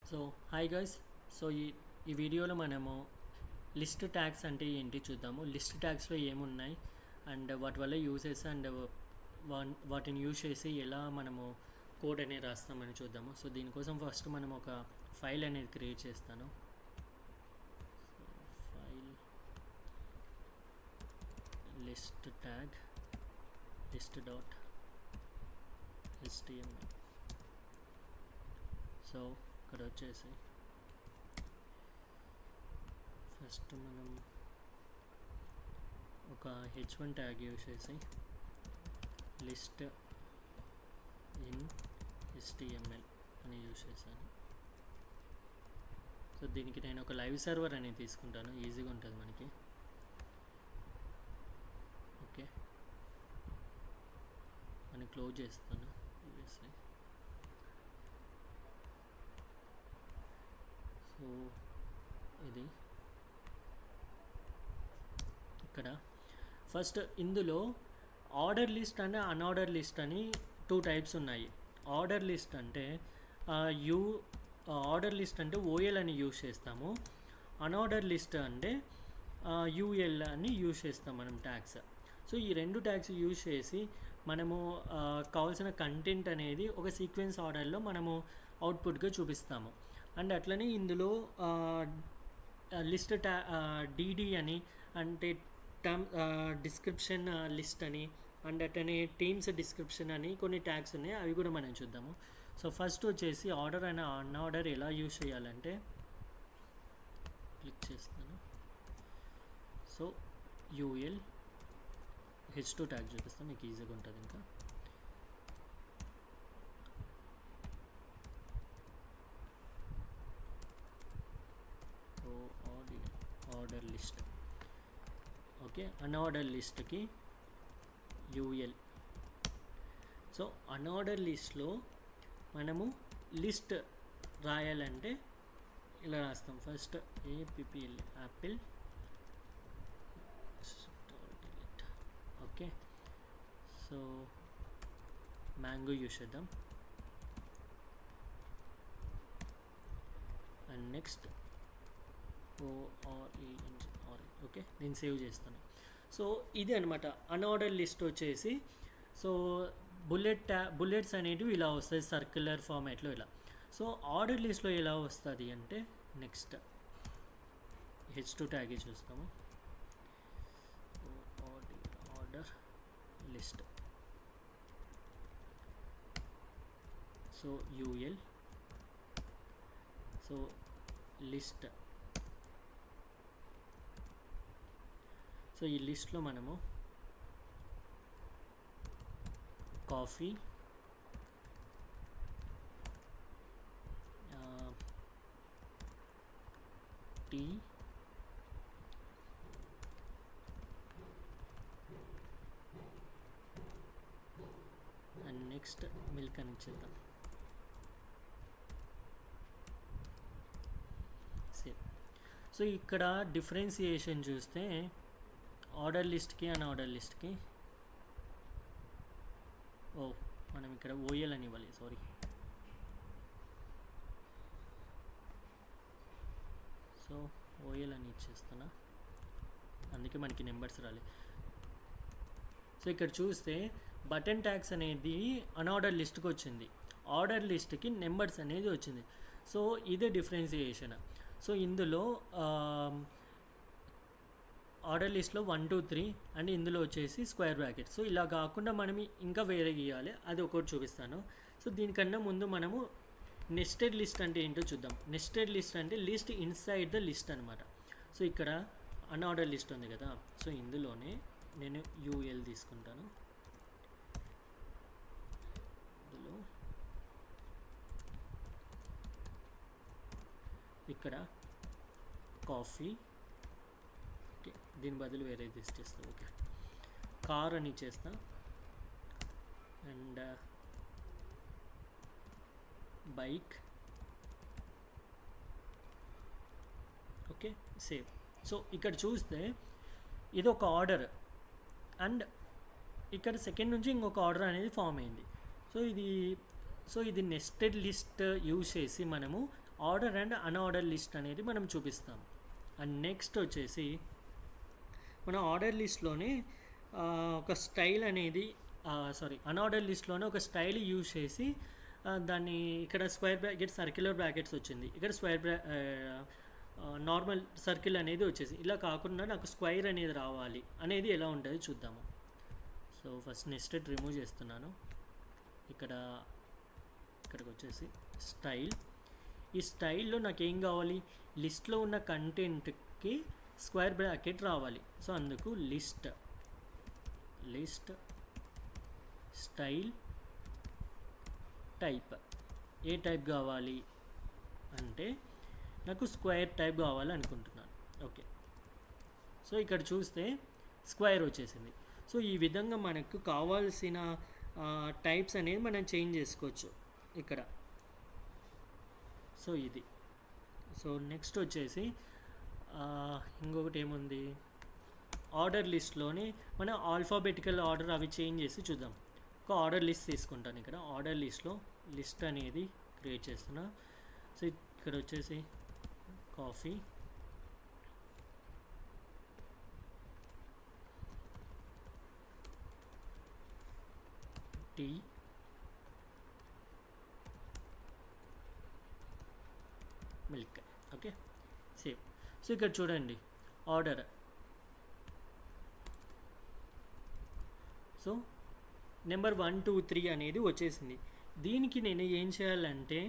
So hi guys. So ఈ వీడియోలో మనము లిస్ట్ ట్యాగ్స్ అంటే ఏంటి చూద్దాము. లిస్ట్ ట్యాగ్స్లో ఏమున్నాయి అండ్ వాటి వల్ల యూసెస్ అండ్ వాటిని యూజ్ చేసి ఎలా మనము కోడ్ అనేది రాస్తామని చూద్దాము. సో దీనికోసం ఫస్ట్ మనం ఒక ఫైల్ అనేది క్రియేట్ చేస్తాను. File list tag list dot HTML. So ఇక్కడ వచ్చేసి ఫస్ట్ మనం ఒక h1 ట్యాగ్ యూజ్ చేసి లిస్ట్ ఇన్ HTML అని యూజ్ చేశాను. సో దీనికి నేను ఒక లైవ్ సర్వర్ అనేది తీసుకుంటాను, ఈజీగా ఉంటుంది మనకి. ఓకే, అని క్లోజ్ చేస్తాను. సో ఇది ఇక్కడ ఫస్ట్ ఇందులో order list and unorder list అని 2 టైప్స్ ఉన్నాయి. ఆర్డర్ లిస్ట్ అంటే ఆర్డర్ లిస్ట్ అంటే OL అని యూజ్ చేస్తాము. అన్ఆర్డర్ లిస్ట్ అంటే UL అని యూజ్ చేస్తాం మనం ట్యాగ్స్. సో ఈ 2 ట్యాగ్స్ యూజ్ చేసి మనము కావాల్సిన కంటెంట్ అనేది ఒక సీక్వెన్స్ ఆర్డర్లో మనము అవుట్పుట్గా చూపిస్తాము. అండ్ అట్లనే ఇందులో లిస్ట్ DD అని అంటే టర్మ్ డిస్క్రిప్షన్ లిస్ట్ అని అండ్ అట్లనే టీమ్స్ డిస్క్రిప్షన్ అని కొన్ని ట్యాగ్స్ ఉన్నాయి, అవి కూడా మనం చూద్దాము. సో ఫస్ట్ వచ్చేసి ఆర్డర్ అండ్ అన్ఆర్డర్ ఎలా యూజ్ చేయాలంటే క్లిక్ చేస్తాను. సో UL H2 ట్యాగ్ చూపిస్తాను, మీకు ఈజీగా ఉంటుంది. ఇంకా ఆర్డర్ లిస్ట్. ఓకే, అన్ఆర్డర్ లిస్ట్కి UL. సో అన్ఆర్డర్ లిస్ట్లో మనము లిస్ట్ రాయాలంటే ఇలా రాస్తాం. First APPL apple. Okay, so mango use చేద్దాం. And next ORENG. ఓకే, నేను సేవ్ చేస్తాను. సో ఇది అనమాట అన్ఆర్డర్ లిస్ట్ వచ్చేసి. సో బుల్లెట్స్ అనేటివి ఇలా వస్తాయి సర్క్యులర్ ఫార్మాట్లో ఇలా. సో ఆర్డర్ లిస్ట్లో ఎలా వస్తుంది అంటే నెక్స్ట్ H2 ట్యాగే చూస్తాము. Order list. So UL. So list. So ఈ లిస్ట్లో మనము coffee, tea, and next milk అని ఇచ్చేద్దాం. సేమ్. సో ఇక్కడ డిఫరెన్సియేషన్ చూస్తే ఆర్డర్ లిస్ట్కి అన్ఆర్డర్ లిస్ట్కి మనం ఇక్కడ OL అని ఇవ్వాలి, సారీ. సో OL అని ఇచ్చేస్తున్నా, అందుకే మనకి నెంబర్స్ రాలే. సో ఇక్కడ చూస్తే బటన్ ట్యాగ్స్ అనేది అన్ఆర్డర్ లిస్ట్కి వచ్చింది, ఆర్డర్ లిస్ట్కి నెంబర్స్ అనేది వచ్చింది. సో ఇదే డిఫరెన్సియేషన్. సో ఇందులో ఆర్డర్ లిస్ట్లో 1 2 3 అండ్ ఇందులో వచ్చేసి స్క్వేర్ బ్రాకెట్. సో ఇలా కాకుండా మనం ఇంకా వేరే గీయాలి, అది ఒకటి చూపిస్తాను. సో దీనికన్నా ముందు మనము నెస్టెడ్ లిస్ట్ అంటే ఏంటో చూద్దాం. నెస్టెడ్ లిస్ట్ అంటే లిస్ట్ ఇన్సైడ్ ద లిస్ట్ అనమాట. సో ఇక్కడ అన్ఆర్డర్ లిస్ట్ ఉంది కదా, సో ఇందులోనే నేను UL తీసుకుంటాను. ఇందులో ఇక్కడ కాఫీ, ఓకే, దీని బదులు వేరేది ఇచ్చేస్తా. ఓకే, కార్ అని ఇచ్చేస్తా. And bike. Okay, save. So ఇక్కడ చూస్తే ఇది ఒక ఆర్డర్ అండ్ ఇక్కడ సెకండ్ నుంచి ఇంకొక ఆర్డర్ అనేది ఫామ్ అయింది. సో ఇది నెస్టెడ్ లిస్ట్ యూజ్ చేసి మనము ఆర్డర్ అండ్ అన్ఆర్డర్ లిస్ట్ అనేది మనం చూపిస్తాం. అండ్ నెక్స్ట్ వచ్చేసి మన ఆర్డర్ లిస్ట్లోనే ఒక స్టైల్ అనేది అన్ఆర్డర్ లిస్ట్లోనే ఒక స్టైల్ యూజ్ చేసి దాన్ని ఇక్కడ స్క్వేర్ బ్రాకెట్ సర్క్యులర్ బ్రాకెట్స్ వచ్చింది, ఇక్కడ నార్మల్ సర్కిల్ అనేది వచ్చేసి, ఇలా కాకుండా నాకు స్క్వైర్ అనేది రావాలి అనేది ఎలా ఉంటుంది చూద్దాము. సో ఫస్ట్ నెస్టెడ్ రిమూవ్ చేస్తున్నాను. ఇక్కడికి వచ్చేసి స్టైల్. ఈ స్టైల్లో నాకు ఏం కావాలి, లిస్ట్లో ఉన్న కంటెంట్కి స్క్వేర్ బ్రాకెట్ రావాలి. సో అందుకు లిస్ట్ స్టైల్ టైప్. ఏ టైప్ కావాలి అంటే నాకు స్క్వేర్ టైప్ కావాలి అనుకుంటున్నాను. ఓకే, సో ఇక్కడ చూస్తే స్క్వేర్ వచ్చేసింది. సో ఈ విధంగా మనకు కావాల్సిన టైప్స్ అనేది మనం చేంజ్ చేసుకోవచ్చు ఇక్కడ. సో ఇది. సో నెక్స్ట్ వచ్చేసి ఇంకొకటి ఏముంది, ఆర్డర్ లిస్ట్లోనే మన ఆల్ఫాబెటికల్ ఆర్డర్ అవి చేంజ్ చేసి చూద్దాం. ఒక ఆర్డర్ లిస్ట్ తీసుకుంటాను. ఇక్కడ ఆర్డర్ లిస్ట్లో లిస్ట్ అనేది క్రియేట్ చేస్తున్నా. సో ఇక్కడ వచ్చేసి coffee, tea, milk. Okay, save. So ఇక్కడ చూడండి ఆర్డర్. సో నెంబర్ 1 2 3 అనేది వచ్చేసింది. దీనికి నేను ఏం చేయాలంటే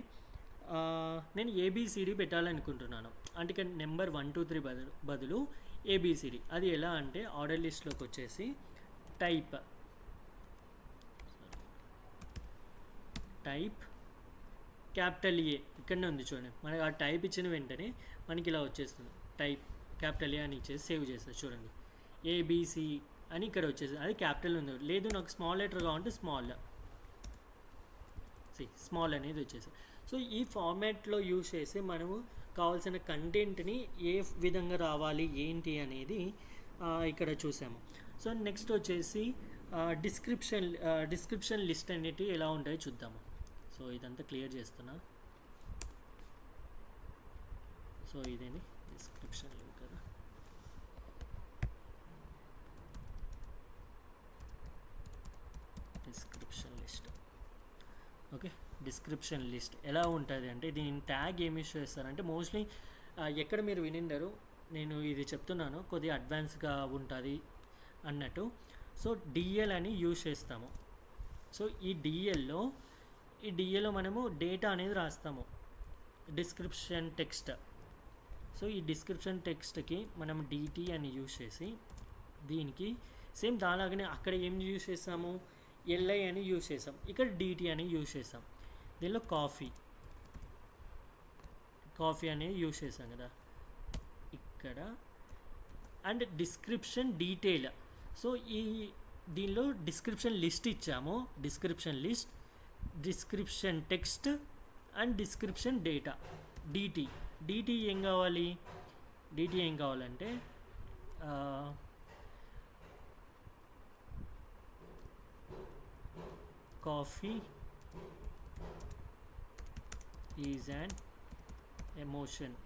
నేను ఏబిసిడి పెట్టాలనుకుంటున్నాను. అంటే ఇక్కడ నెంబర్ 1 2 3 బదులు ఏబిసిడి. అది ఎలా అంటే ఆర్డర్ లిస్ట్లోకి వచ్చేసి టైప్ క్యాపిటల్ ఏ ఇక్కడనే ఉంది చూడండి. మనకి ఆ టైప్ ఇచ్చిన వెంటనే మనకి ఇలా వచ్చేస్తుంది. టైప్ క్యాపిటల్ ఏ అని ఇచ్చేసి సేవ్ చేస్తుంది. చూడండి ఏబిసి అని ఇక్కడ వచ్చేసింది. అది క్యాపిటల్ ఉంది. లేదు నాకు స్మాల్ లెటర్ కావాలంటే స్మాల్ అనేది వచ్చేసి. సో ఈ ఫార్మాట్లో యూజ్ చేసి మనము కావాల్సిన కంటెంట్ని ఏ విధంగా రావాలి ఏంటి అనేది ఇక్కడ చూసాము. సో నెక్స్ట్ వచ్చేసి డిస్క్రిప్షన్ లిస్ట్ అనేవి ఎలా ఉంటాయో చూద్దాము. సో ఇదంతా క్లియర్ చేస్తున్నా. సో ఇదేంటి డిస్క్రిప్షన్ లింక్ కదా. Description list. Okay, description list ఎలా ఉంటుంది అంటే దీని ట్యాగ్ ఏమి యూస్ చేస్తారంటే మోస్ట్లీ ఎక్కడ మీరు వినిండరు, నేను ఇది చెప్తున్నాను కొద్దిగా అడ్వాన్స్గా ఉంటుంది అన్నట్టు. సో డిఎల్ అని యూజ్ చేస్తాము. సో ఈ డిఎల్లో మనము డేటా అనేది రాస్తాము, డిస్క్రిప్షన్ టెక్స్ట్. సో ఈ డిస్క్రిప్షన్ టెక్స్ట్కి మనం డిటి అని యూజ్ చేసి దీనికి సేమ్ దానిలాగానే అక్కడ ఏం యూజ్ చేస్తాము, ఎల్ఐ అని యూజ్ చేసాం, ఇక్కడ డిటి అని యూజ్ చేసాం. దీనిలో కాఫీ అనేది యూజ్ చేసాం కదా ఇక్కడ. And description detail. సో దీనిలో డిస్క్రిప్షన్ లిస్ట్ ఇచ్చాము, description list, description text and description data. DT ఏం కావాలంటే coffee is an emotion.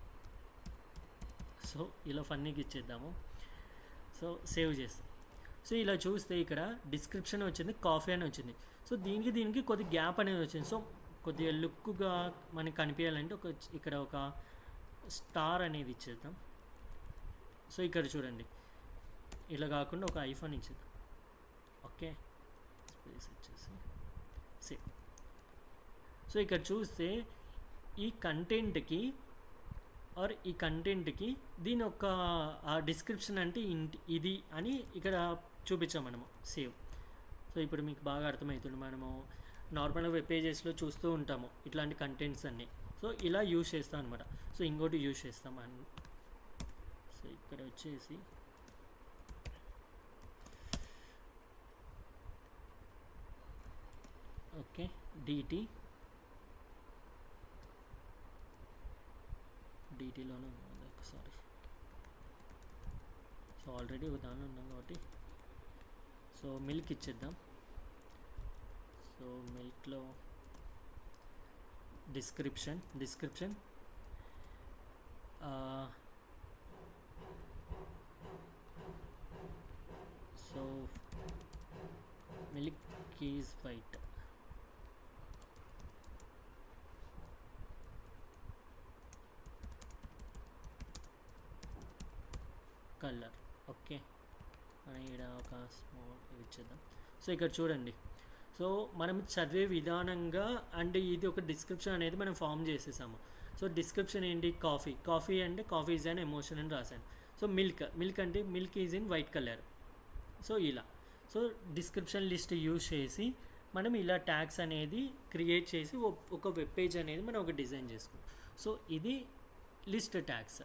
So ఇలా ఫన్నీకి ఇచ్చేద్దాము. సో సేవ్ చేస్తాం. సో ఇలా చూస్తే ఇక్కడ డిస్క్రిప్షన్ వచ్చింది, కాఫీ అని వచ్చింది. సో దీనికి కొద్ది గ్యాప్ అనేది వచ్చింది. సో కొద్దిగా లుక్గా మనకి కనిపించాలంటే ఇక్కడ ఒక స్టార్ అనేది ఇచ్చేద్దాం. సో ఇక్కడ చూడండి ఇలా కాకుండా ఒక ఐఫోన్ ఇచ్చేద్దాం. ఓకే, స్పేస్ వచ్చేసి సేవ్. సో ఇక్కడ చూస్తే ఈ కంటెంట్కి దీని ఒక డిస్క్రిప్షన్ అంటే ఇది అని ఇక్కడ చూపించాం మనము. సేవ్. సో ఇప్పుడు మీకు బాగా అర్థమవుతుంది. మనము నార్మల్గా వెబ్ పేజెస్లో చూస్తూ ఉంటాము ఇట్లాంటి కంటెంట్స్ అన్నీ. సో ఇలా యూజ్ చేస్తాం అనమాట. సో ఇంకోటి యూజ్ చేస్తాం అని. సో ఇక్కడ వచ్చేసి ఓకే డిటీలోనే ఉంది ఒకసారి. సో ఆల్రెడీ ఒక దానిలో ఉన్నాం కాబట్టి సో మిల్క్ ఇచ్చేద్దాం. సో మిల్క్లో description so milk is white, colour. Okay, మనం ఇక్కడ ఒక స్మాల్ ఇచ్చేద్దాం. సో ఇక్కడ చూడండి, సో మనం చదివే విధానంగా అండ్ ఇది ఒక డిస్క్రిప్షన్ అనేది మనం ఫామ్ చేసేసాము. సో డిస్క్రిప్షన్ ఏంటి, కాఫీ, కాఫీ అంటే కాఫీ ఈజ్ అన్ ఎమోషన్ అని రాశాను. సో మిల్క్, మిల్క్ అంటే milk is in white colour. So ఇలా, సో డిస్క్రిప్షన్ లిస్ట్ యూజ్ చేసి మనం ఇలా ట్యాగ్స్ అనేది క్రియేట్ చేసి ఒక వెబ్ పేజ్ అనేది మనం ఒక డిజైన్ చేసుకుంటాం. సో ఇది లిస్ట్ ట్యాగ్స్.